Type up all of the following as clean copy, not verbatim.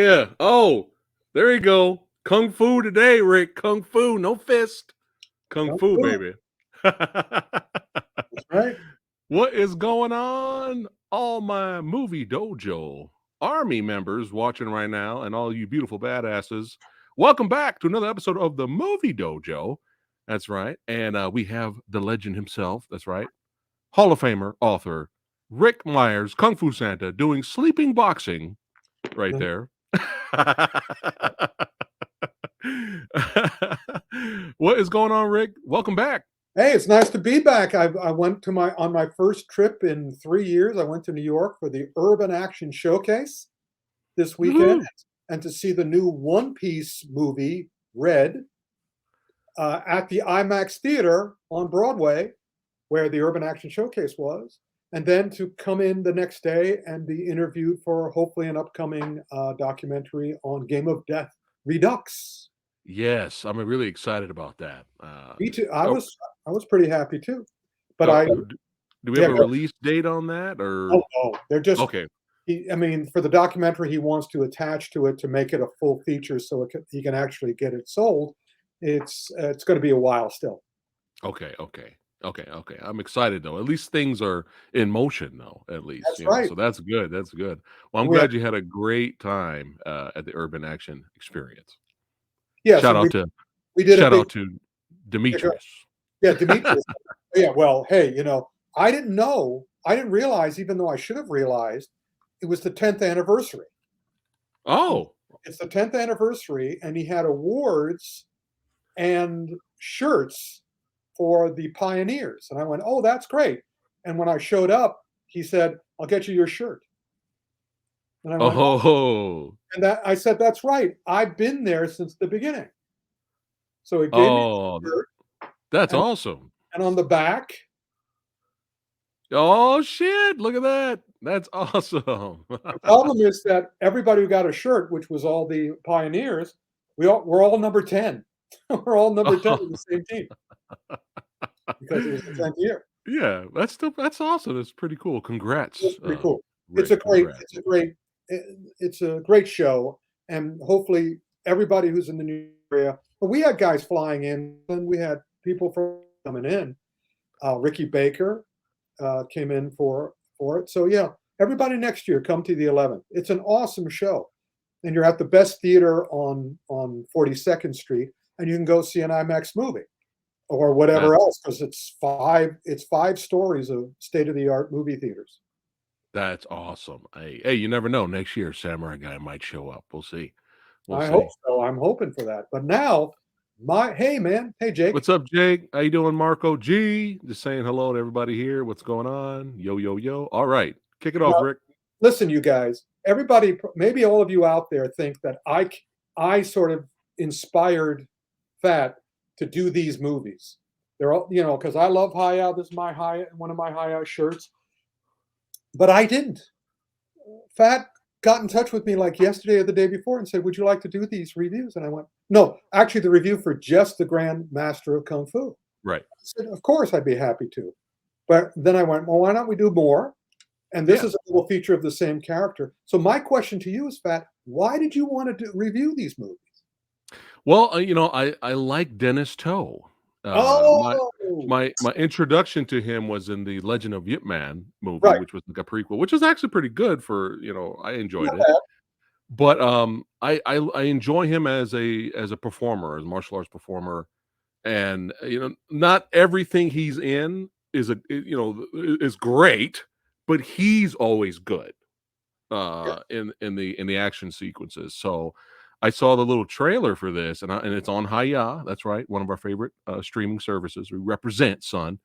yeah. Oh, there you go. Kung Fu today, Rick. Kung Fu, no fist. Kung Don't Fu, do it. baby. That's right. What is going on? All my movie dojo army members watching right now, and all you beautiful badasses, welcome back to another episode of the Movie Dojo. That's right. And we have the legend himself. That's right. Hall of Famer, author, Rick Myers, Kung Fu Santa, doing sleeping boxing right Yeah. there. What is going on, Rick? Welcome back. Hey, it's nice to be back. I went to on my first trip in 3 years. I went to New York for the Urban Action Showcase this weekend, Woohoo. and to see the new One Piece movie, Red, at the IMAX Theater on Broadway, where the Urban Action Showcase was, and then to come in the next day and be interviewed for hopefully an upcoming documentary on Game of Death Redux. Yes, I'm really excited about that. Me too. I Oh, was pretty happy too. But oh, I do we have yeah, a release date on that, or oh, no, they're just. okay, I mean, for the documentary, he wants to attach to it to make it a full feature, so he can actually get it sold. It's going to be a while still. okay. I'm excited though. At least things are in motion though. At least That's right. so that's good. That's good. Well, I'm We had glad you had a great time at the Urban Action Experience. yes, Shout and out to we did a shout big out to Demetrius. yeah, Demetrius. Yeah, well, hey, I didn't know, I didn't realize, even though I should have realized, it was the 10th anniversary. Oh, It's the 10th anniversary, and he had awards and shirts for the pioneers. And I went, oh, that's great. And when I showed up, he said, I'll get you your shirt. And I went, oh, oh, and that I said, that's right. I've been there since the beginning. So he gave me oh, the shirt, that's and, awesome. and on the back, Oh shit! Look at that. That's awesome. the problem is that everybody who got a shirt, which was all the pioneers, we're all number 10. We're all number 10 in the same team because it was the 10th year. Yeah, that's awesome. That's pretty cool. It was Congrats, pretty cool. It's Rick. a great, Congrats. it's a great show, and hopefully everybody who's in the new area. But we had guys flying in, and we had people from coming in. Ricky Baker came in for it. So yeah, everybody next year come to the 11th. It's an awesome show, and you're at the best theater on 42nd Street, and you can go see an IMAX movie or That whatever else because it's five stories of state of the art movie theaters. that's awesome. Hey, you never know. Next year, Samurai Guy might show up. We'll see. We'll I hope see. so. I'm hoping for that. But now, hey man, hey Jake. What's up, Jake? How you doing, Marco G? Just saying hello to everybody here. What's going on? Yo, yo, yo. All right, kick it off, Now, Rick. listen, you guys. Everybody, maybe all of you out there think that I sort of inspired Fat to do these movies. They're all, because I love Hayao. This is one of my Hayao shirts. But I didn't. Fat got in touch with me like yesterday or the day before and said, "Would you like to do these reviews?" And I went, "No, actually, the review for just the Grandmaster of Kung Fu." Right. I said, "Of course, I'd be happy to." But then I went, "Well, why don't we do more?" And this Yeah. is a little feature of the same character. So my question to you is, Fat, why did you want to review these movies? Well, I like Dennis Toe. Uh, my Oh, my introduction to him was in the Legend of Yip Man movie, right. which was like a prequel, which was actually pretty good for I enjoyed Not it. bad. But I enjoy him as a performer, as a martial arts performer, and not everything he's in is great, but he's always good Yeah. in the action sequences. So I saw the little trailer for this, and it's on Hiya. That's right, one of our favorite streaming services. We represent, son.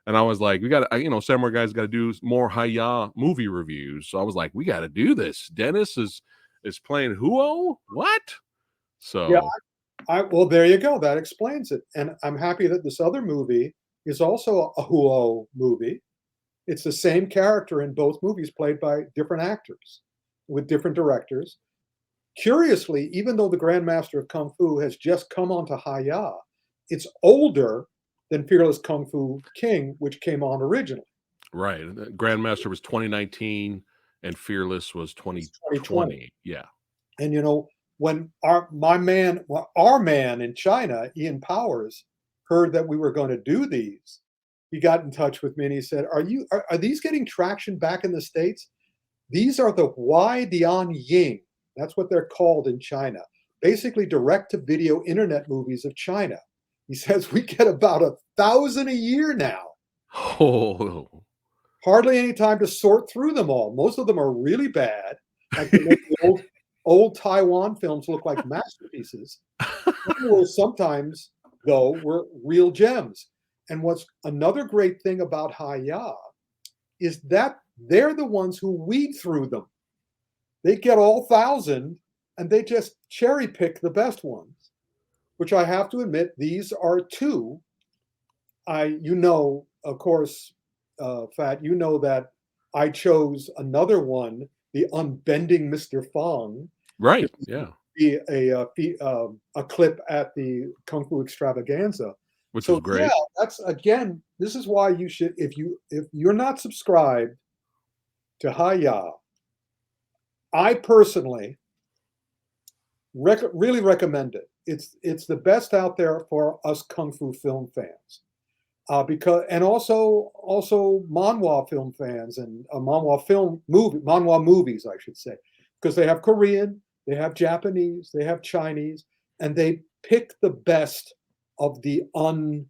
And I was like, we got to, Samurai Guy's got to do more Hiya movie reviews. So I was like, we got to do this. Dennis is playing Huo. What? Yeah. So Well, there you go. That explains it. And I'm happy that this other movie is also a Huo movie. It's the same character in both movies, played by different actors with different directors. Curiously, even though the Grandmaster of Kung Fu has just come onto Hayya, it's older than Fearless Kung Fu King, which came on originally. right, Grandmaster was 2019, and Fearless was It's 2020. 2020. Yeah. And when our man in China, Ian Powers, heard that we were going to do these, he got in touch with me and he said, are these getting traction back in the States? These are the Dian Ying. That's what they're called in China. Basically, direct to video internet movies of China. He says we get about 1,000 a year now. Oh. Hardly any time to sort through them all. Most of them are really bad. Like they make the old Taiwan films look like masterpieces. Sometimes, though, were real gems. And what's another great thing about Haya is that they're the ones who weed through them. They get all 1,000 and they just cherry pick the best ones, which I have to admit, these are two. Of course, Fat, that I chose another one, the Unbending Mr. Fong, Right. to Yeah. be a clip at the Kung Fu Extravaganza. Which was So yeah, great. that's again. This is why you should, if you're not subscribed to Haya, I personally really recommend it. It's the best out there for us kung fu film fans, because and also manhwa film fans and manhwa movies, I should say, because they have Korean, they have Japanese, they have Chinese, and they pick the best of the uncult.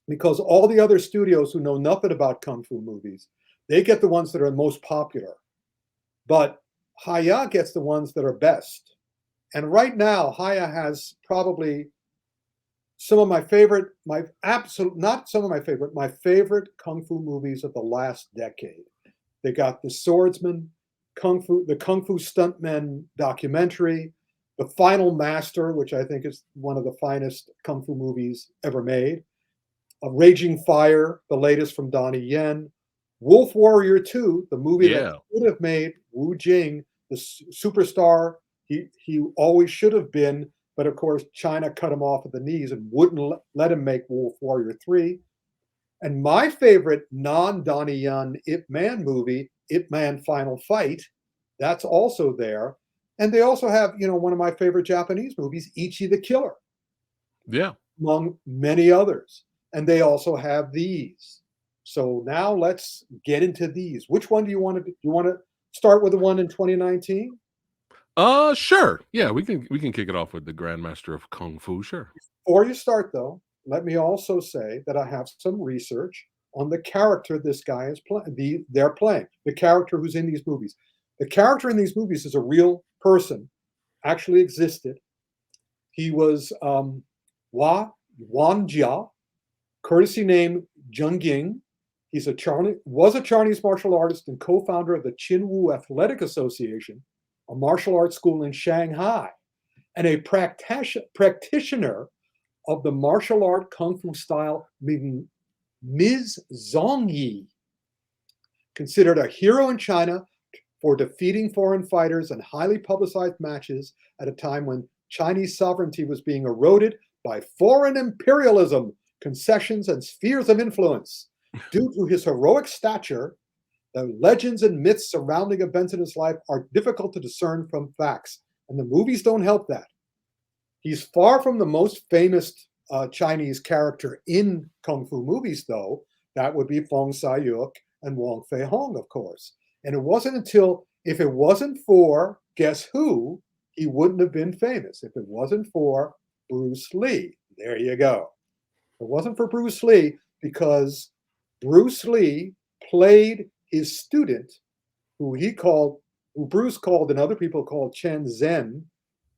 Because all the other studios who know nothing about kung fu movies, they get the ones that are most popular. But Haya gets the ones that are best. And right now, Haya has probably some of my favorite, my favorite kung fu movies of the last decade. They got The Swordsman, the Kung Fu Stuntmen documentary, The Final Master, which I think is one of the finest kung fu movies ever made, Raging Fire, the latest from Donnie Yen, Wolf Warrior 2, the movie that Yeah. could have made Wu Jing the superstar he always should have been, but of course China cut him off at the knees and wouldn't let him make Wolf Warrior 3. And my favorite non-Donnie Yen Ip Man movie, Ip Man Final Fight, that's also there. And they also have, one of my favorite Japanese movies, Ichi the Killer, Yeah. among many others. And they also have these. So now let's get into these. Which one do you want to do? You want to start with the one in 2019? Sure. Yeah, we can kick it off with the Grandmaster of Kung Fu. Sure. Before you start, though, let me also say that I have some research on the character this guy is playing. They're playing the character who's in these movies. The character in these movies is a real person, actually existed. He was Wanjia, courtesy name Zheng Ying. Was a Chinese martial artist and co-founder of the Qinwu Athletic Association, a martial arts school in Shanghai, and a practitioner of the martial art kung fu style Ms. Zongyi, considered a hero in China for defeating foreign fighters in highly publicized matches at a time when Chinese sovereignty was being eroded by foreign imperialism, concessions, and spheres of influence. Due to his heroic stature, the legends and myths surrounding events in his life are difficult to discern from facts, and the movies don't help that. He's far from the most famous Chinese character in kung fu movies, though. That would be Fong Sai-yuk and Wong Fei-hung, of course. And it wasn't until, if it wasn't for, guess who, he wouldn't have been famous. If it wasn't for Bruce Lee. There you go. It wasn't for Bruce Lee, because Bruce Lee played his student, who Bruce called and other people called Chen Zhen,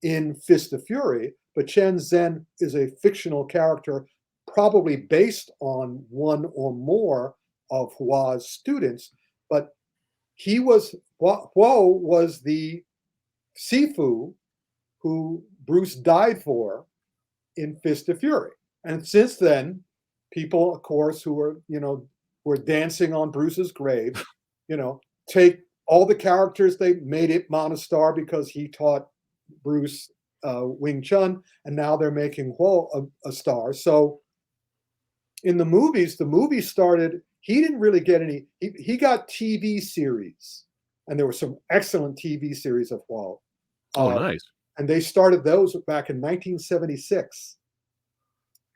in Fist of Fury. But Chen Zhen is a fictional character, probably based on one or more of Hua's students. But Huo was the Sifu who Bruce died for in Fist of Fury. And since then, people, of course, who were dancing on Bruce's grave, take all the characters they made it Monostar because he taught Bruce Wing Chun, and now they're making Huo a star. So in the movie started, he didn't really get any, he got TV series. and there were some excellent TV series of Huo. Oh, Uh, nice. and they started those back in 1976.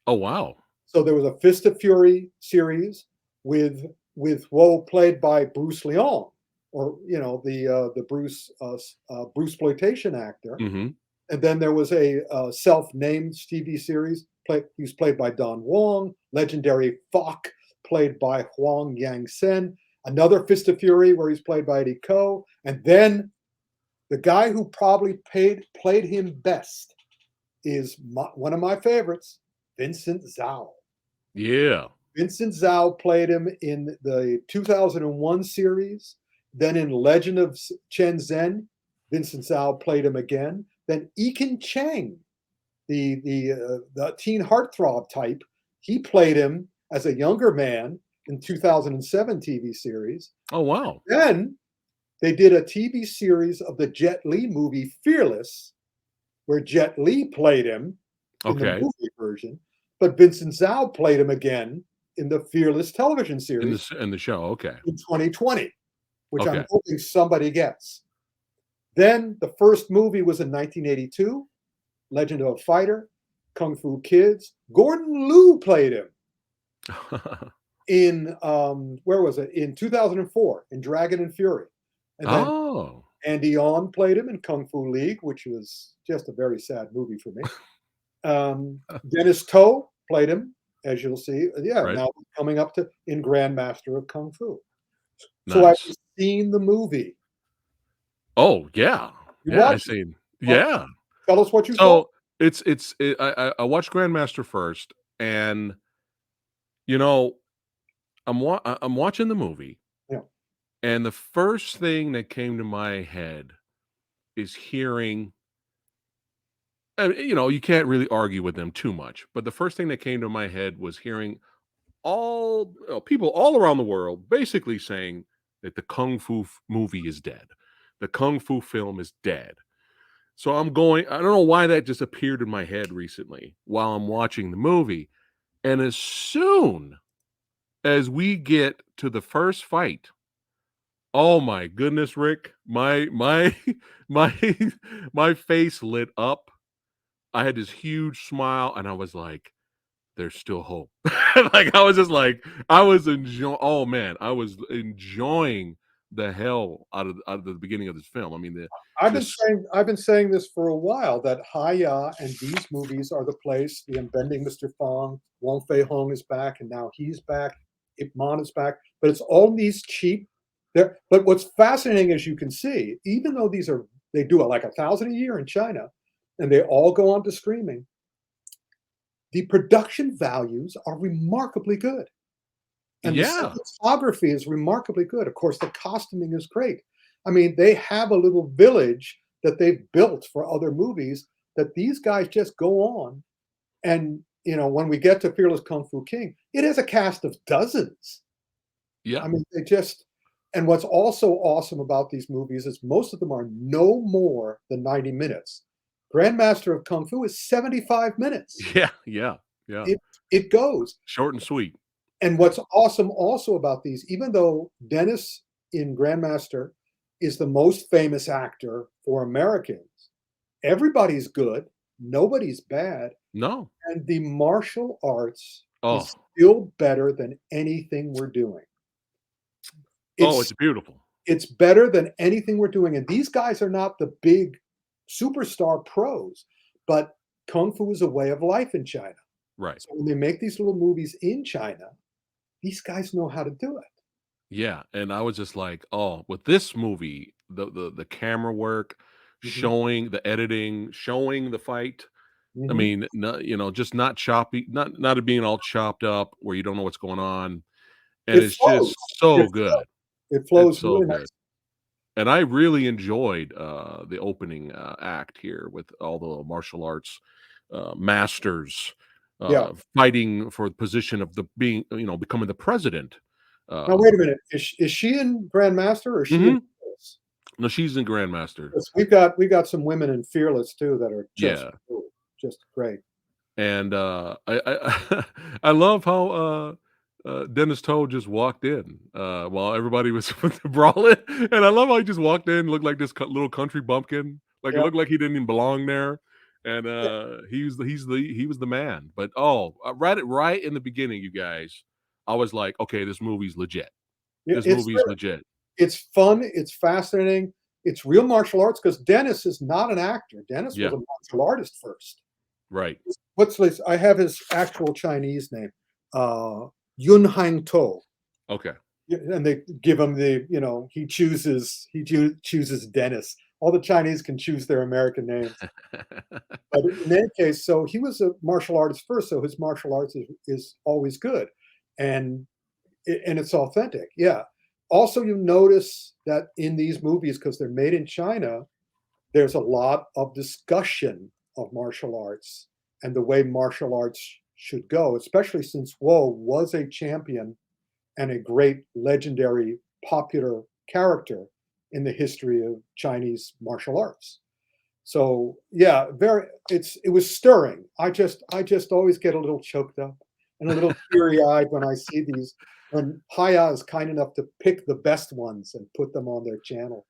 Oh, wow. So there was a Fist of Fury series with Huo played by Bruce Leon, or the Bruce exploitation actor. Mhm. And then there was a self-named TV series. He was played by Don Wong. Legendary Fok, played by Huang Yang Sen. Another Fist of Fury, where he's played by Eddie Ko. And then the guy who probably played him best is one of my favorites, Vincent Zhao. Yeah. Vincent Zhao played him in the 2001 series. Then in Legend of Chen Zhen, Vincent Zhao played him again. Then Ekin Cheng, the teen heartthrob type, he played him as a younger man in 2007 TV series. Oh, wow. Then they did a TV series of the Jet Li movie Fearless, where Jet Li played him in the Okay. movie version, but Vincent Zhao played him again in the Fearless television series In the show, okay. in 2020, which I'm Okay. hoping somebody gets. Then the first movie was in 1982, Legend of a Fighter, Kung Fu Kids. Gordon Liu played him in where was it? In 2004 in Dragon and Fury. And then Oh. Andy On played him in Kung Fu League, which was just a very sad movie for me. Dennis To played him, as you'll see. Yeah, Right. now coming up to in Grandmaster of Kung Fu. So I've Nice. seen the movie. Oh, yeah. You Yeah, I watched it. seen Well, yeah. tell us what you thought. So, I watched Grandmaster first, and, you know, I'm watching the movie, Yeah. and the first thing that came to my head is hearing you can't really argue with them too much, but the first thing that came to my head was hearing people all around the world basically saying that the kung fu movie is dead. The kung fu film is dead. So I don't know why that just appeared in my head recently while I'm watching the movie. And as soon as we get to the first fight, oh my goodness, Rick, my my my face lit up. I had this huge smile and I was like, there's still hope. Like I was just like I was enjoying. Oh man, I was enjoying the hell out of the beginning of this film. I mean this I've been saying this for a while that Haya and these movies are the place. The Unbending Mr. Fong, Wong Fei Hung is back, and now he's back. Ip Man is back, but it's all these cheap. There, but what's fascinating, as you can see, even though they do it like 1,000 a year in China, and they all go on to streaming, the production values are remarkably good. And the yeah. cinematography is remarkably good. Of course, the costuming is great. I mean, they have a little village that they've built for other movies that these guys just go on. And, when we get to Fearless Kung Fu King, it has a cast of dozens. Yeah. I mean, and what's also awesome about these movies is most of them are no more than 90 minutes. Grandmaster of Kung Fu is 75 minutes. Yeah, yeah, yeah. It goes. Short and sweet. And what's awesome also about these, even though Dennis in Grandmaster is the most famous actor for Americans, everybody's good, nobody's bad, No. and the martial arts Oh. is still better than anything we're doing. Oh, It's it's beautiful. it's better than anything we're doing, and these guys are not the big superstar pros, but kung fu is a way of life in China. Right. So when they make these little movies in China, these guys know how to do it. Yeah, and I was just like, "Oh, with this movie, the camera work, Mhm, showing the editing, showing the fight, I mhm. mean, just not choppy, not it being all chopped up where you don't know what's going on, and It it's just flows. so It good. flows. It It's flows so really good. nice. And I really enjoyed, the opening, act here with all the martial arts, masters, Yeah. fighting for the position of becoming the president. Now wait Uh a minute. Is she in Grandmaster or is she in Mhm. Fearless? No, she's in Grandmaster. 'Cause we got some women in Fearless too that are just Yeah, just great. and, I I love how, Dennis Toe just walked in while everybody was brawling, and I love how he just walked in, looked like this little country bumpkin, like it Yeah. looked like he didn't even belong there, and Yeah. he was the man. But right in the beginning, you guys, I was like, okay, this movie's legit. Yeah, This movie's legit. it's fun, it's fascinating, it's real martial arts because Dennis is not an actor. Dennis was Yeah, a martial artist first. right. What's this? I have his actual Chinese name, Yun Hang To. Okay. Yeah, and they give him he chooses Dennis. All the Chinese can choose their American names. But in any case, so he was a martial artist first, so his martial arts is always good. And and it's authentic. Yeah. Also, you notice that in these movies, because they're made in China, there's a lot of discussion of martial arts and the way martial arts should go, especially since Wo was a champion and a great legendary popular character in the history of Chinese martial arts. So yeah, it was stirring. I just always get a little choked up and a little teary-eyed when I see these when Haya is kind enough to pick the best ones and put them on their channel.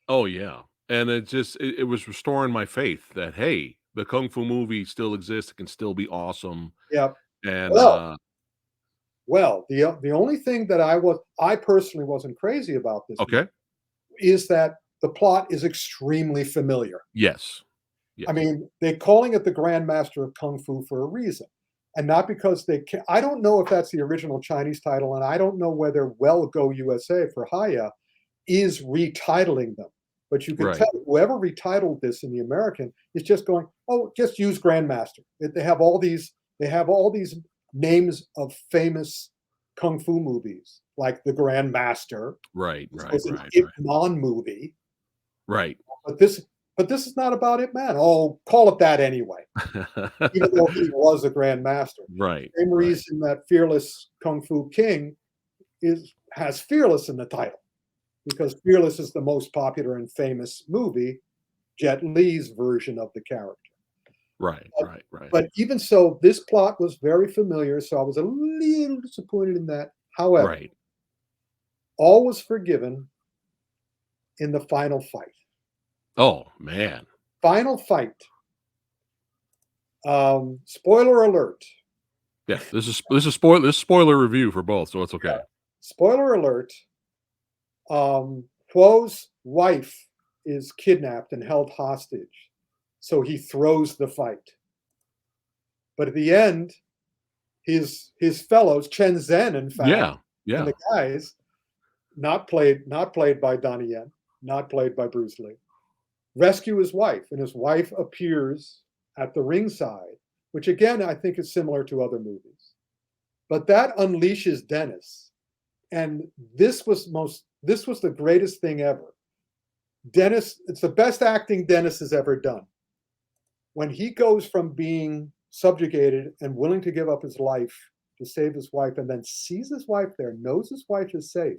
Oh yeah, and it was restoring my faith that hey, the kung fu movie still exists. It can still be awesome, Yeah. and Well, the only thing that I personally wasn't crazy about this movie okay. is that the plot is extremely familiar. Yes. I Yes. mean, they're calling it the Grandmaster of Kung Fu for a reason, and not because I don't know if that's the original Chinese title, and I don't know whether Well Go USA for Haya is retitling them. But you can Right. tell whoever retitled this in the American is just going, "Oh, just use Grandmaster." They have all these names of famous kung fu movies, like The Grandmaster. Right, This right, was an right, Ip right. Man movie, Right. but this is not about Ip Man. Oh, call it that anyway, even though he was a Grandmaster. Right, Same right, reason that Fearless Kung Fu King has Fearless in the title, because Fearless is the most popular and famous movie, Jet Li's version of the character. right, But, right, right, but even so, this plot was very familiar, so I was a little disappointed in that. However, right. all was forgiven in the final fight. Oh, man. Final fight. Spoiler alert. Yeah, this is spoiler review for both, so it's okay. Spoiler alert. Huo's wife is kidnapped and held hostage, so he throws the fight. But at the end, his fellows, Chen Zhen, in fact, Yeah, and yeah. the guys, not played by Donnie Yen, not played by Bruce Lee, rescue his wife, and his wife appears at the ringside, which again I think is similar to other movies. But that unleashes Dennis, and this was the greatest thing ever. Dennis, it's the best acting Dennis has ever done. When he goes from being subjugated and willing to give up his life to save his wife, and then sees his wife there, knows his wife is safe,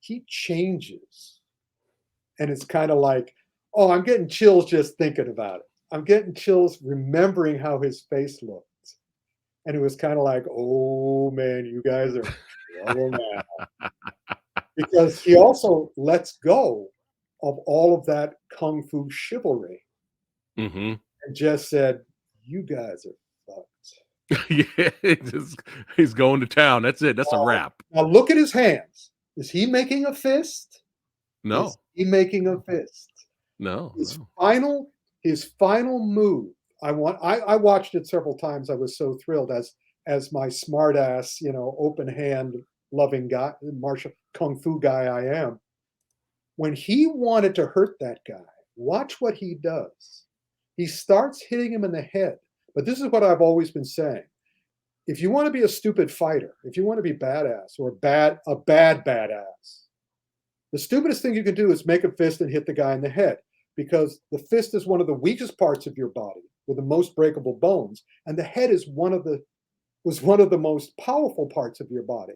he changes. And it's kind of like, oh, I'm getting chills just thinking about it. I'm getting chills remembering how his face looked. And it was kind of like, oh man, you guys are in trouble now. Because he also lets go of all of that kung fu chivalry Mhm. and just said, you guys are fucked. Yeah, he's going to town. That's it. That's a wrap. Now look at his hands. Is he making a fist? Is No. he making a fist? No, His no. final his final move. I watched it several times. I was so thrilled as my smart ass, open hand loving guy, martial kung fu guy I am. When he wanted to hurt that guy, watch what he does. He starts hitting him in the head. But this is what I've always been saying. If you want to be a stupid fighter, if you want to be badass or a bad badass, the stupidest thing you can do is make a fist and hit the guy in the head, because the fist is one of the weakest parts of your body with the most breakable bones, and the head is one of the most powerful parts of your body,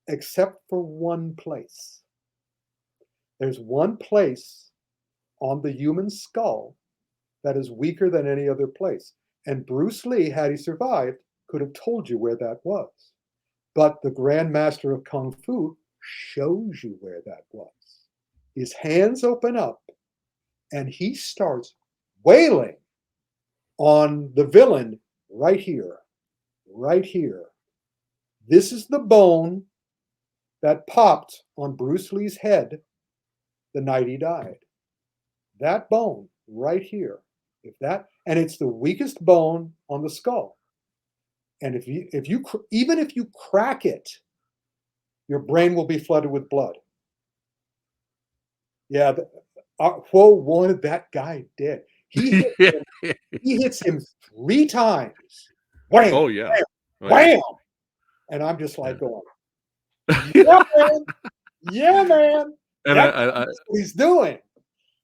except for one place. There's one place on the human skull that is weaker than any other place. And Bruce Lee, had he survived, could have told you where that was. But the Grandmaster of Kung Fu shows you where that was. His hands open up and he starts wailing on the villain right here, right here. This is the bone that popped on Bruce Lee's head the night he died. That bone right here. If that and it's the weakest bone on the skull. And even if you crack it, your brain will be flooded with blood. Yeah, Whoa wanted that guy dead. He hits him 3 times. Wham, Oh yeah. wham, Oh yeah. wham, and I'm just like Yeah. going, "Yeah, man. Yeah, man. And That's what he's doing."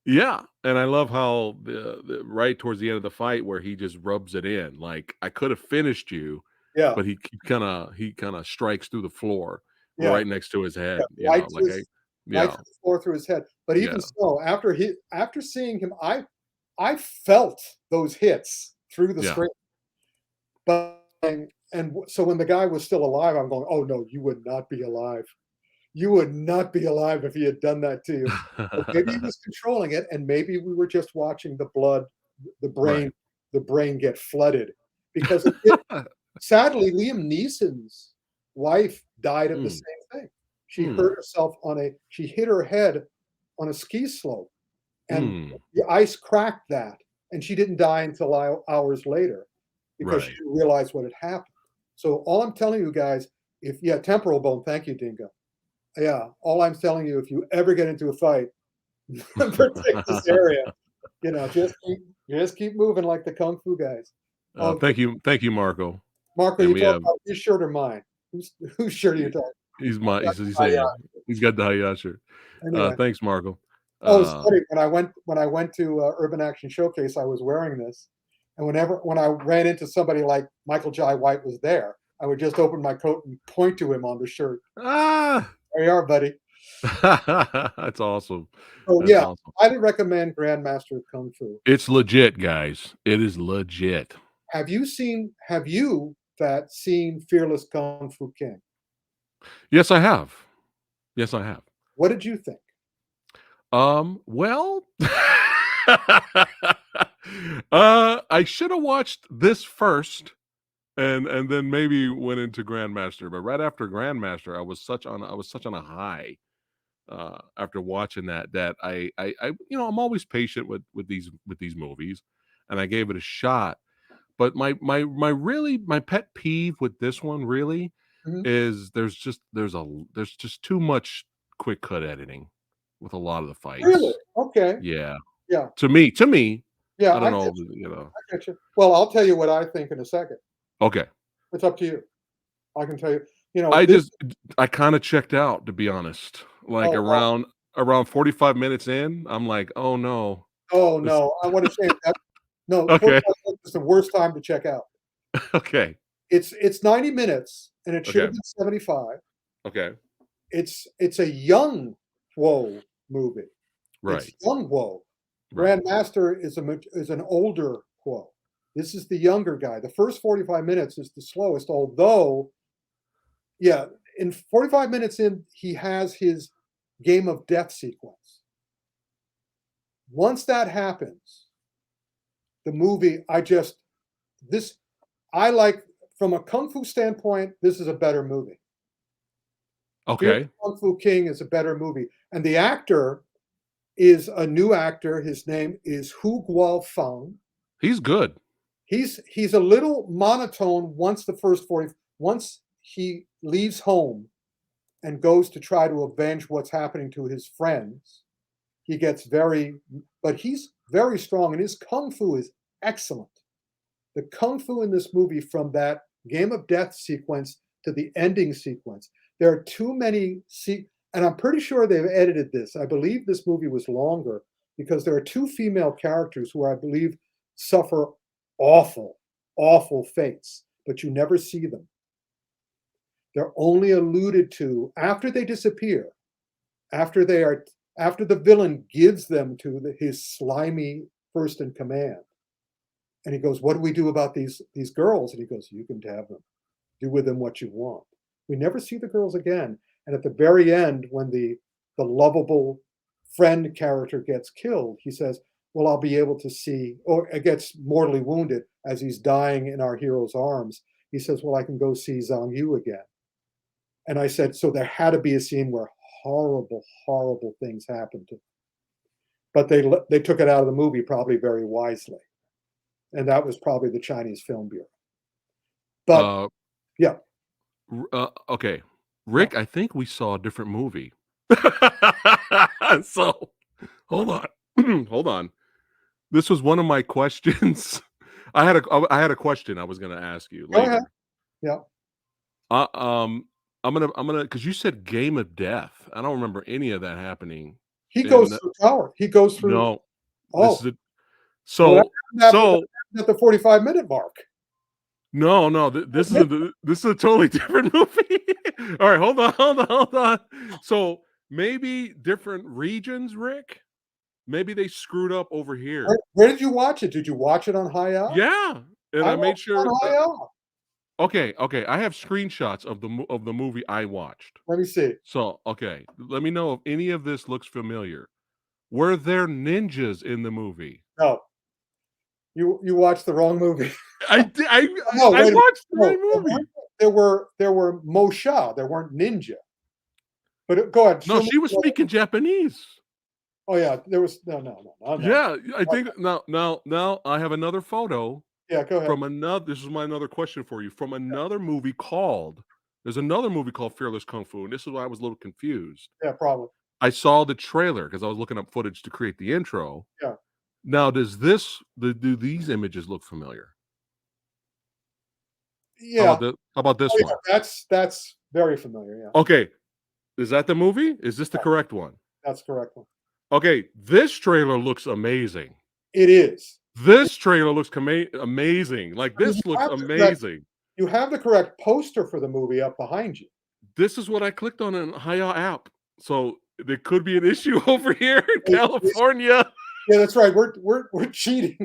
yeah, and I love how the right towards the end of the fight where he just rubs it in, like, "I could have finished you," Yeah, but he kinda strikes through the floor yeah, right next to his yeah, head, right to like I his right yeah, to the floor through his head. But even yeah, so, after seeing him, I felt those hits through the yeah. screen. But so when the guy was still alive, I'm going, "Oh, no, you would not be alive. You would not be alive if he had done that to you." But maybe he was controlling it, and maybe we were just watching the blood, the brain Right. the brain get flooded because it sadly, Liam Neeson's wife died of the Mm, same thing. mm, She hit her head on a ski slope, and mm, the ice cracked that, and she didn't die until hours later because she right. didn't realize what had happened. So all I'm telling you guys, if yeah, temporal bone, thank you, Dingo. Yeah, all I'm telling you, if you ever get into a fight, protect this area. Just keep moving like the kung fu guys. Okay, Thank you, Marco, Marco, and you we talk have about his shirt or mine? Whose shirt are you talking? I've got he's my saying he's got the Hayasher. anyway. Thanks, Marco. Oh, it's Uh, funny when I went to Urban Action Showcase, I was wearing this, and when I ran into somebody like Michael Jai White was there, I would just open my coat and point to him on the shirt. ah! There you are, buddy. That's awesome. So That's yeah, awesome. highly recommend Grandmaster of Kung Fu. It's legit, guys. It is legit. Have you that seen Fearless Kung Fu King? Yes, I have. Yes, I have. What did you think? Well, I should have watched this first and then maybe went into Grandmaster, but right after Grandmaster, I was such on a high after watching that I'm always patient with these movies, and I gave it a shot. But my pet peeve with this one really Mhm. is there's just too much quick cut editing with a lot of the Really? fights. Okay. Yeah. Yeah. To me, Yeah, I I don't get know, you. you know. I get you. Well, I'll tell you what I think in a second. Okay. It's up to you. I can tell you, I this just I kinda checked out, to be honest. Like, oh, wow. around 45 minutes in, I'm like, "Oh, no." Oh, This no. I wanna say that no, Okay. 45 minutes is the worst time to check out. Okay. It's 90 minutes, and it should Okay. have been 75. Okay. It's a young Whoa movie. It's Right. young Whoa. Right. Grandmaster is an older Whoa. This is the younger guy. The first 45 minutes is the slowest, although, yeah, in 45 minutes in, he has his game of death sequence. Once that happens, the movie, this, I like, from a kung fu standpoint, this is a better movie. Fear Okay. the Kung Fu King is a better movie. And the actor is a new actor. His name is Hu Guo Feng. He's good. He's a little monotone once he leaves home and goes to try to avenge what's happening to his friends. He gets but he's very strong, and his kung fu is excellent. The kung fu in this movie, from that game of death sequence to the ending sequence, there are too many and I'm pretty sure they've edited this. I believe this movie was longer because there are two female characters who I believe suffer awful, awful fates, but you never see them. They're only alluded to after they disappear, after they are after the villain gives them to his slimy first in command. And he goes, "What do we do about these girls?" And he goes, "You can have them. Do with them what you want." We never see the girls again. And at the very end, when the lovable friend character gets killed, he says, "Well, I'll be able to see," or gets mortally wounded as he's dying in our hero's arms. He says, "Well, I can go see Zhang Yu again." And I said, so there had to be a scene where horrible, horrible things happened to him. But they took it out of the movie probably very wisely. And that was probably the Chinese Film Bureau. But Uh, yeah, okay, yeah. Rick, I think we saw a different movie. So, hold on. Hold on. This was one of my questions. I had a question I was gonna ask you Go ahead. later. Yeah. Uh, um, I'm gonna because you said Game of Death. I don't remember any of that happening He in goes the through tower. He goes through. no, this Oh, is a well, that so so happened at the 45-minute mark. no, this is a totally different movie. All right, hold on. So, maybe different regions, Rick? Maybe they screwed up over here. Where did you watch it? Did you watch it on Hi-Ya? Yeah, and I I made watched it sure on Hi-Ya. okay, I have screenshots of the movie I watched. Let me see. So, okay, let me know if any of this looks familiar. Were there ninjas in the movie? No, you watched the wrong movie. I di No, I wait a minute. watched the No, right movie. there were Mosha. There weren't ninja. But go ahead. No, Show me. she was speaking Japanese. Oh yeah, there was no. Yeah, I think now I have another photo Yeah, go ahead. from another this is my another question for you, from another movie called there's another movie called Fearless Kung Fu, and this is why I was a little confused. Yeah, probably. I saw the trailer because I was looking up footage to create the intro. Yeah. Now, does this do these images look familiar? Yeah. How about Oh this yeah, one? that's very familiar. Yeah, Okay, is that the movie? Is this the correct one? that's correct one. Okay, this trailer looks amazing. It is. This trailer looks amazing. Like, I mean, this looks amazing. you have the correct poster for the movie up behind you. This is what I clicked on in Hiya app. So, there could be an issue over here in California. Yeah, that's right. We're cheating.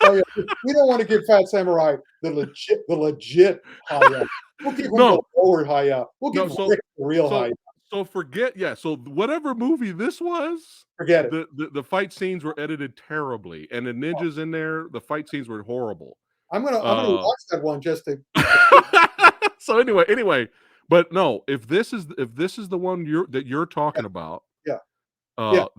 Oh yeah. We don't want to give Fat Samurai the legit Hi-Ya. We'll give him the No, lower Hi-Ya. We'll no, give Rick the real so Hi-Ya. so forget yeah, so whatever movie this was, Forget it. the fight scenes were edited terribly, and the ninjas in there, the fight scenes were horrible. I'm gonna Uh watch that one just to. so anyway, but no, if this is the one you're talking about, Yeah, yeah. Oh,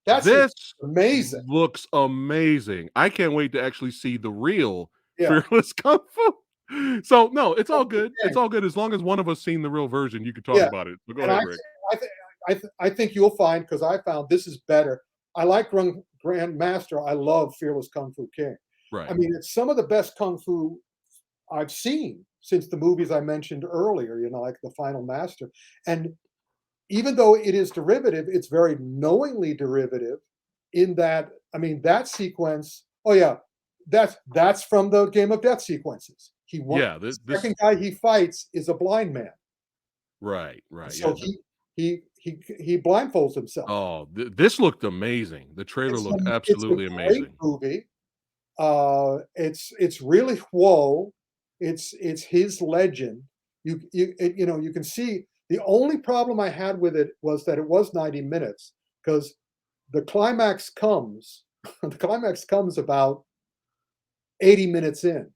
that's this amazing. looks amazing. I can't wait to actually see the real Yeah. Fearless Kung Fu. So no, it's all good. It's Okay. all good as long as one of us seen the real version. You can talk Yeah, about it. So go and ahead, Rick. I think you'll find because I found this is better. I like Grandmaster. I love Fearless Kung Fu King. I Right. mean, it's some of the best kung fu I've seen since the movies I mentioned earlier. You know, like The Final Master. And even though it is derivative, it's very knowingly derivative. In that, I mean, that sequence. Oh yeah, that's from the Game of Death sequences. Yeah. The This. second guy he fights is a blind man. Right. Right. So Yeah. he blindfolds himself. Oh, this looked amazing. The trailer looked It's a absolutely great amazing. movie. It's really whoa. It's his legend. You know, you can see the only problem I had with it was that it was 90 minutes because the climax comes the climax comes about 80 minutes in,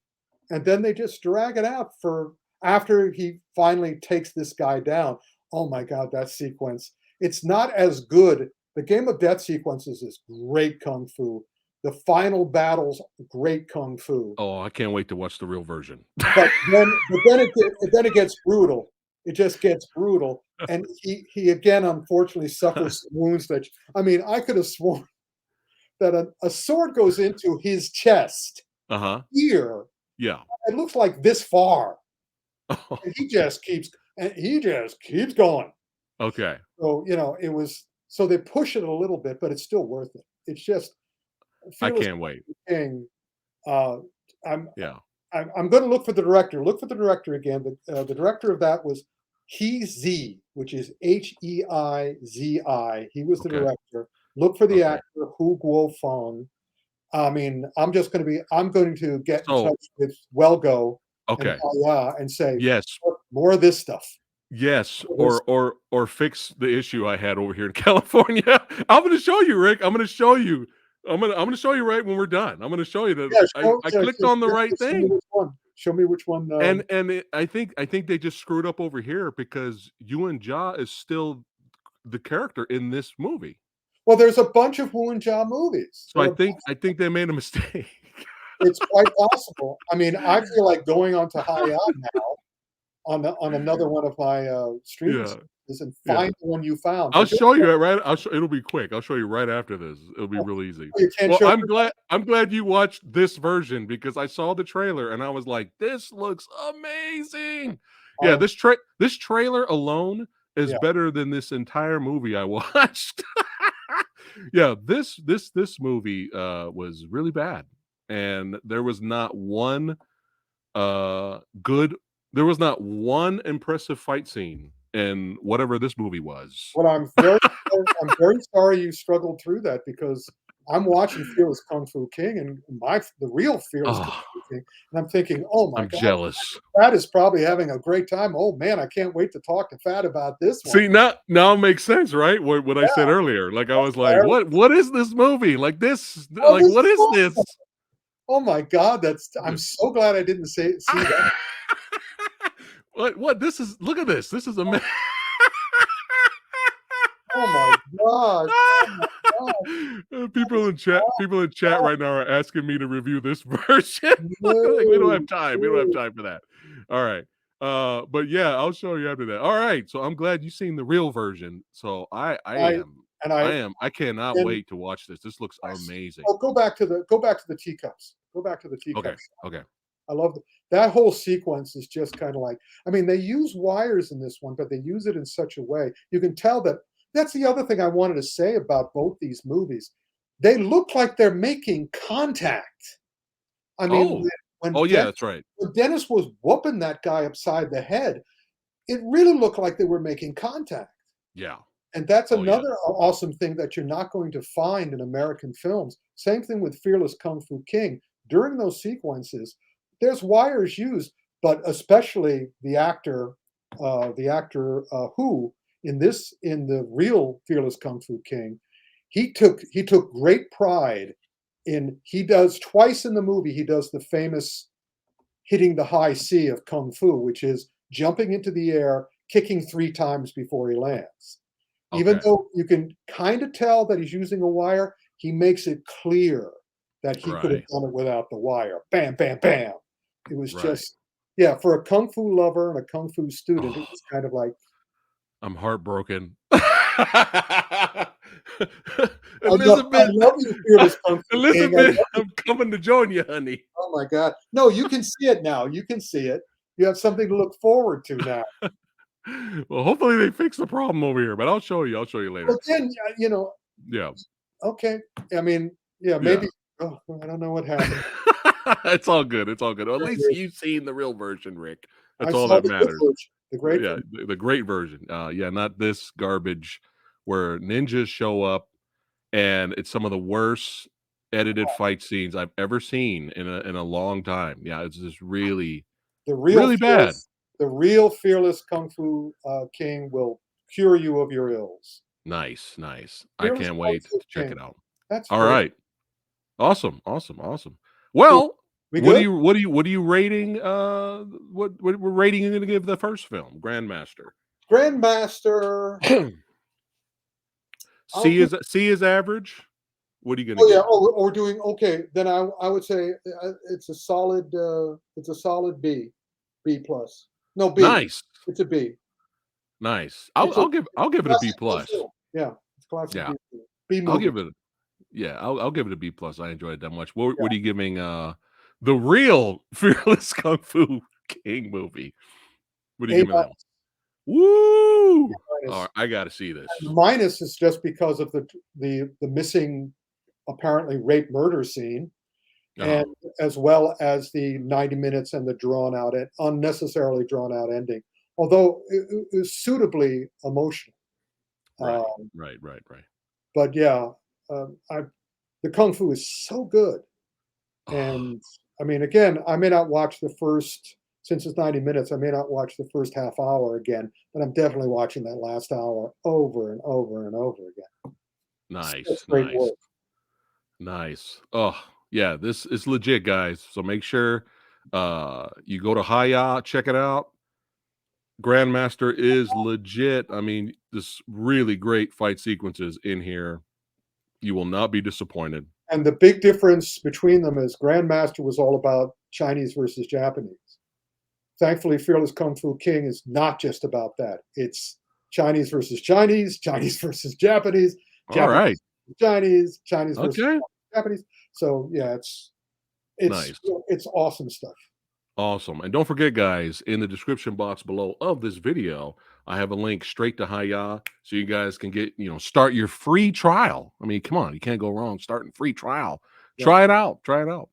and then they just drag it out for after he finally takes this guy down. Oh my god, that sequence. It's not as good. The Game of Death sequences is great kung fu. The final battles, great kung fu. Oh, I can't wait to watch the real version. Then it gets brutal. It just gets brutal. And he again unfortunately suffers some wounds that I mean, I could have sworn that a sword goes into his chest Uh-huh. here. Yeah. It looks like this far. And he just keeps going. Okay. So, you know, it was so they push it a little bit, but it's still worth it. It's just I Fearless can't wait. King. Uh, I'm Yeah. I'm going to look for the director. Look for the director again. The director of that was He Z, which is Heizi. He was the Okay. director. Look for the Okay. actor Hu Guo Feng. I mean, I'm going to get in So, touch with Welgo and okay. Haya and say, Yes. More of this stuff. Yes, More of this. or fix the issue I had over here in California. I'm gonna show you, Rick. I'm gonna show you. I'm gonna show you right when we're done. I'm gonna show you that Yeah, I clicked on the right show me thing. which one. Show me which one. And I think they just screwed up over here because Yuan Jia is still the character in this movie. Well, there's a bunch of Wu and Jia movies. So I think they made a mistake. It's quite possible. I mean, I feel like going on to Hayat now on another one of my streaming Yeah, services and yeah. find the one you found. I'll Forget show you it right. It'll be quick. I'll show you right after this. It'll be real easy. you can't Well, show. I'm glad you watched this version because I saw the trailer and I was like, this looks amazing. Yeah, I, this trailer alone is yeah. better than this entire movie I watched. Yeah, this movie was really bad. And good there was not one impressive fight scene in whatever this movie was. Well, I'm very sorry you struggled through that because I'm watching Fearless Kung Fu King and the real Fearless Kung Oh, Fu King, and I'm thinking, oh my I'm God, jealous. Fat is probably having a great time. Oh man, I can't wait to talk to Fat about this one. See, now it makes sense, right? What I said earlier. Like I was like, Hilarious. what is this movie? Oh, Like this what is is awesome. this? Oh my God, I'm so glad I didn't see that. What this is look at this. This is amazing. Oh my gosh. Oh my God. People in chat right now are asking me to review this version. Like, we don't No, have time. We don't have no. time for that. All right. But yeah, I'll show you after that. All right. So I'm glad you've seen the real version. So I and I cannot and wait to watch this. This looks I amazing. oh, go back to the teacups. Go back to the Okay. teacups. Okay. I love that whole sequence is just kind of like, I mean, they use wires in this one, but they use it in such a way. You can tell that that's the other thing I wanted to say about both these movies. They look like they're making contact. I mean, Oh. when Oh yeah, Dennis, that's right. when Dennis was whooping that guy upside the head, it really looked like they were making contact. Yeah. And that's Oh yeah. another awesome thing that you're not going to find in American films. Same thing with Fearless Kung Fu King. During those sequences, there's wires used, but especially the actor who in the real Fearless Kung Fu King, he took great pride in he does twice in the movie. He does the famous hitting the high C of Kung Fu, which is jumping into the air, kicking 3 times before he lands. Even Okay. though you can kind of tell that he's using a wire, he makes it clear that he could have Right. done it without the wire. Bam, bam, bam. It was Right. just, yeah, for a kung fu lover and a kung fu student, it Oh, was kind of like, I'm heartbroken. I Elizabeth, love you, Fearless Kung Fu King. I Elizabeth, love you. I'm coming to join you, honey. Oh my God. No, you can see it now. You can see it. You have something to look forward to now. Well, hopefully they fix the problem over here, but I'll show you. I'll show you But later. then, Yeah. okay. I mean, yeah, Yeah. maybe. Oh, I don't know what happened. It's all good. It's all good. At There it least is. you've seen the real version, Rick. I That's all saw that the good matters. version, the great Yeah, version. the great version. Yeah, not this garbage where ninjas show up and it's some of the worst edited fight scenes I've ever seen in a long time. Yeah, it's just really, The real really bad. fearless, the real fearless kung fu king will cure you of your ills. Nice, nice. I Fearless can't kung wait fu to check king. it out. That's All great. right. Awesome, awesome, awesome. Cool. Well, We good? what are you rating what rating you gonna give the first film, Grandmaster? Grandmaster. I'll give. C is average. What are you gonna Oh yeah. give it? Oh, we're doing okay. Then I would say it's a solid B, B plus. No B. Nice. It's a B. Nice. It's a I'll give it a B classic B plus. film. Yeah, it's classic Yeah. B film. B I'll movie. give it yeah, I'll give it a B plus. I enjoyed it that much. What Yeah. are you giving the real Fearless Kung Fu King movie? What are you A giving that one? Woo! All minus. right, I gotta see this. The minus is just because of the missing apparently rape murder scene, and Oh, as well as the 90 minutes and the unnecessarily drawn out ending. Although it was suitably emotional. right, Um, right. but yeah, I the kung fu is so good, Oh, and I mean, again, I may not watch the first. since it's 90 minutes, I may not watch the first half hour again, but I'm definitely watching that last hour over and over and over again. Such Nice, great nice, work. nice. Oh, yeah, this is legit, guys. So make sure you go to Hiya, check it out. Grandmaster is legit. I mean, this really great fight sequences in here. You will not be disappointed. And the big difference between them is Grandmaster was all about Chinese versus Japanese. Thankfully, Fearless Kung Fu King is not just about that. It's Chinese versus Chinese, Chinese versus Japanese, All Japanese right. versus Chinese, Chinese versus Okay. Japanese. So yeah, it's Nice. it's awesome stuff. Awesome. And don't forget, guys, in the description box below of this video, I have a link straight to Hiya so you guys can get, start your free trial. I mean, come on, you can't go wrong starting free trial. Yeah. Try it out. Try it out.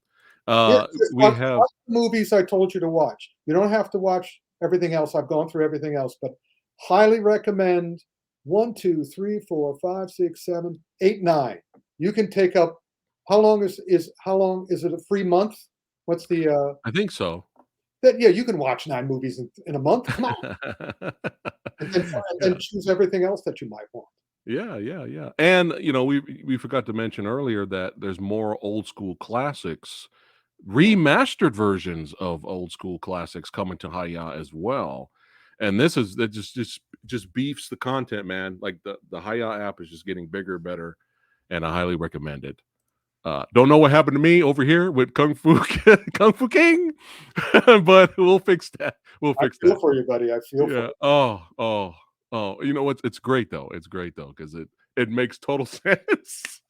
Yeah, just We have, watch the movies I told you to watch. You don't have to watch everything else. I've gone through everything else, but highly recommend 1, 2, 3, 4, 5, 6, 7, 8, 9. You can take up how long is it a free month? What's the I think so. that yeah, you can watch 9 movies in a month. Come on. And Yeah. then choose everything else that you might want. Yeah, yeah, yeah. And we forgot to mention earlier that there's more old school classics, remastered versions of old school classics coming to Hiya as well. And this is that just beefs the content, man. Like the Hiya app is just getting bigger, better, and I highly recommend it. Don't know what happened to me over here with Kung Fu Kung Fu King, but we'll fix that. We'll I fix feel that. for you, buddy. I feel for Yeah. you. Oh, oh, oh. You know what? It's great though. It's great though because it makes total sense.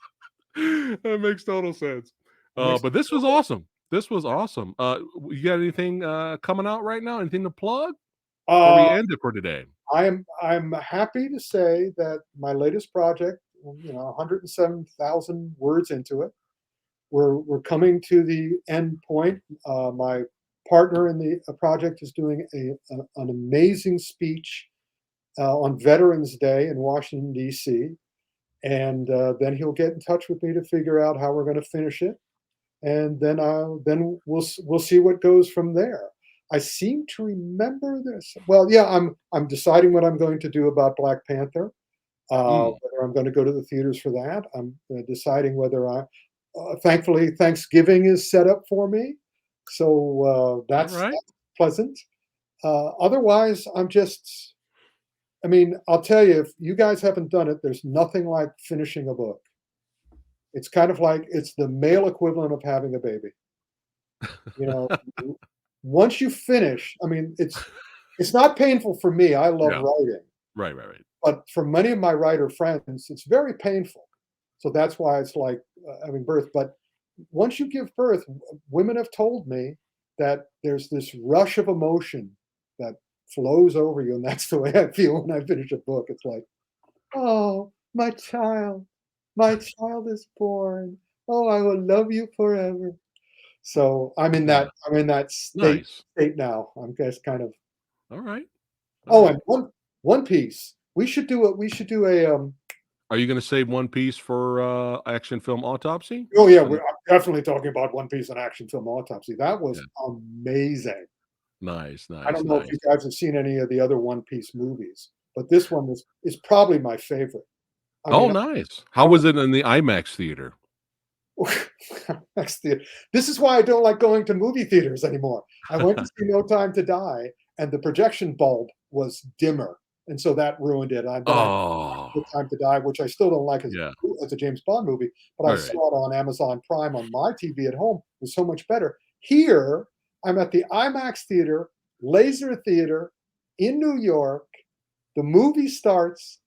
It makes total sense. It makes But this was awesome. This was awesome. You got anything coming out right now? Anything to plug? Or uh we end it for today? I'm happy to say that my latest project, 107,000 words into it. We're coming to the end point. My partner in the project is doing an amazing speech on Veterans Day in Washington D.C., and then he'll get in touch with me to figure out how we're going to finish it, and then we'll see what goes from there. I seem to remember this. Well, yeah, I'm deciding what I'm going to do about Black Panther. Mm, Whether I'm going to go to the theaters for that. I'm deciding whether thankfully, Thanksgiving is set up for me, so all that's right. pleasant. Otherwise, I mean, I'll tell you, if you guys haven't done it, there's nothing like finishing a book. It's kind of like it's the male equivalent of having a baby. You know, once you finish, I mean, it's not painful for me. I love Yeah. writing, Right. Right. Right. but for many of my writer friends, it's very painful. So that's why it's like having birth. But once you give birth, women have told me that there's this rush of emotion that flows over you, and that's the way I feel when I finish a book. It's like, oh, my child is born. Oh, I will love you forever. So Yeah. I'm in that state Nice. now. I'm just kind of All right. All oh, right. and One Piece. We should do a Are you going to save One Piece for action film autopsy? oh yeah, And I'm definitely talking about One Piece and action film autopsy. That was yeah. amazing. Nice. I Nice. don't know if you Nice. guys have seen any of the other One Piece movies, but this one is probably my favorite. I Oh, mean, nice. How I was was it in the IMAX theater? this is why I don't like going to movie theaters anymore. I went to see No Time to Die, and the projection bulb was dimmer, and so that ruined it. Then I Oh, No Time to Die, which I still don't like yeah. as a James Bond movie, but I Right. Right. saw it on Amazon Prime on my TV at home. It was so much better. Here, I'm at the IMAX theater, laser theater in New York. The movie starts,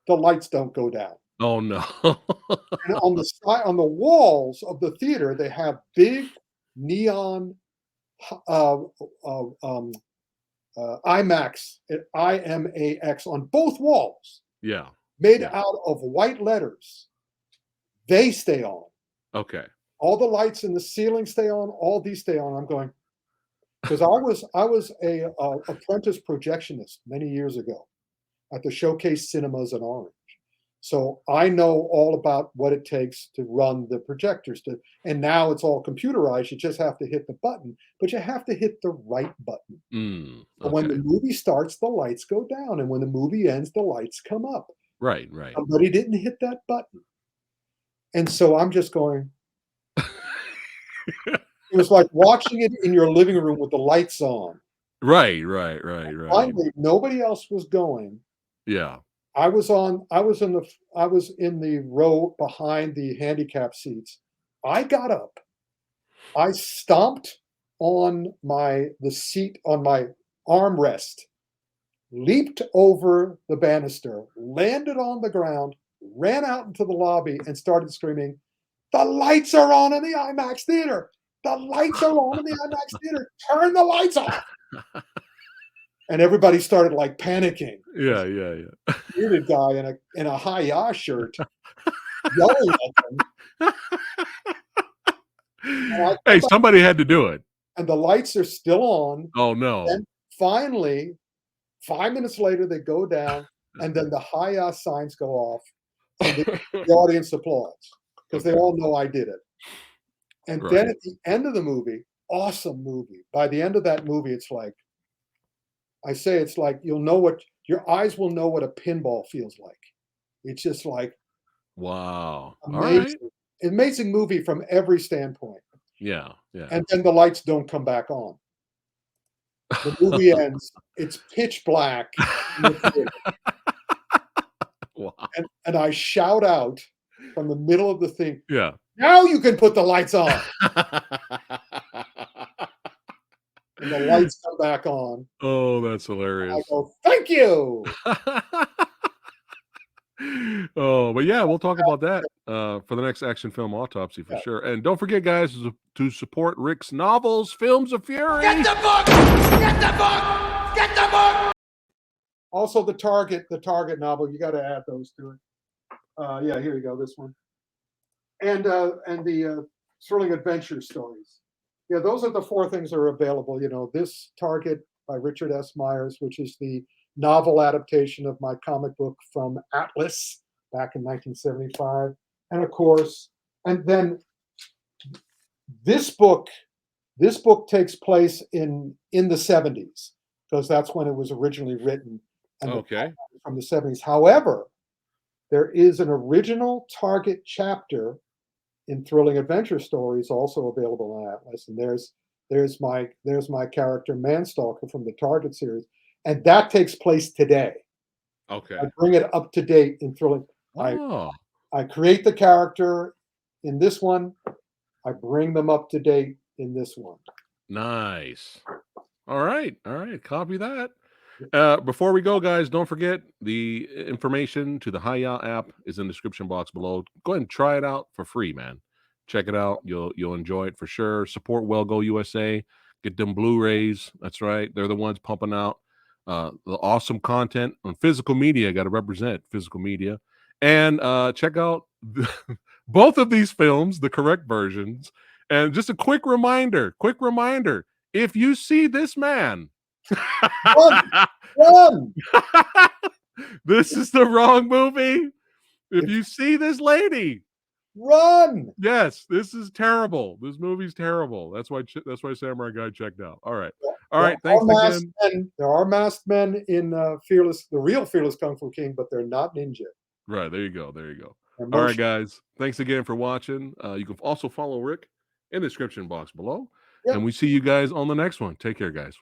the lights don't go down. Oh no. And on the walls of the theater, they have big neon uh, uh, um, IMAX, IMAX on both walls, Yeah. made Yeah. out of white letters. They stay on. Okay. All the lights in the ceiling stay on. All these stay on. I'm going because I was a apprentice projectionist many years ago at the Showcase Cinemas in Orange. So I know all about what it takes to run the projectors and now it's all computerized. You just have to hit the button, but you have to hit the right button. So when the Okay. movie starts, the lights go down, and when the movie ends, the lights come up. Right, right. Somebody didn't hit that button. And so I'm just going, it was like watching it in your living room with the lights on. Right, right, right, right. Finally, nobody else was going. Yeah. I was in the row behind the handicap seats. I got up. I stomped on the seat on my armrest, leaped over the banister, landed on the ground, ran out into the lobby, and started screaming, "The lights are on in the IMAX theater! The lights are on in the IMAX theater! Turn the lights off!" And everybody started like panicking. Yeah, This yeah, yeah. bearded guy in a hi-ya shirt yelling at them. And I Hey, come back somebody had to do it. and the lights are still on. Oh, no. Then finally, 5 minutes later, they go down, and then the hi-ya signs go off, and the audience applauds because they Okay. all know I did it. And then Right. at the end of the movie, awesome movie. By the end of that movie, it's like I say, it's like you'll know what your eyes will know what a pinball feels like. It's just like Wow. Alright. amazing, amazing movie from every standpoint. Yeah, yeah. And then the lights don't come back on. The movie ends. It's pitch black in the theater, Wow. and I shout out from the middle of the thing, Yeah. "Now you can put the lights on." And the lights come back on. Oh, that's I hilarious. go, "Thank you." Oh, but yeah, we'll talk about that, for the next action film autopsy for Yeah. sure, and don't forget, guys, to support Rick's novels, Films of Get Fury. the book! Get the book! Get the book! Also, the Target novel, you gotta add those to it. Yeah, here you go, this one. And the, Thrilling Adventure stories. Yeah, those are the 4 things that are available, this Target by Richard S. Myers, which is the novel adaptation of my comic book from Atlas back in 1975, and of course and then this book this book takes place in the 70s, because that's when it was originally written, and the Okay. from the 70s. However, there is an original Target chapter in Thrilling Adventure Stories also available on Atlas, and there's my character Manstalker from the Target series, and that takes place today. I Okay. bring it up to date in Thrilling. I Oh, I create the character in this one. I bring them up to date in this one. nice. All right, copy that. Before we go, guys, don't forget the information to the Hiya app is in the description box below. Go ahead and try it out for free, man. Check it out. You'll enjoy it for sure. Support Well Go USA. Get them Blu-rays. That's right. They're the ones pumping out the awesome content on physical media. Got to represent physical media. And check out both of these films, the correct versions. And just a quick reminder, if you see this man Run! Run! this is the wrong movie. If you see this lady, Run! yes, this is terrible. This movie's terrible. That's why Samurai Guy checked out. All There right. Thanks again. there are masked men in, the real Fearless Kung Fu King, but they're not ninja. Right there you go. There you go. They're All right, motion. guys. Thanks again for watching. You can also follow Rick in the description box below, and Yep. we see you guys on the next one. Take care, guys.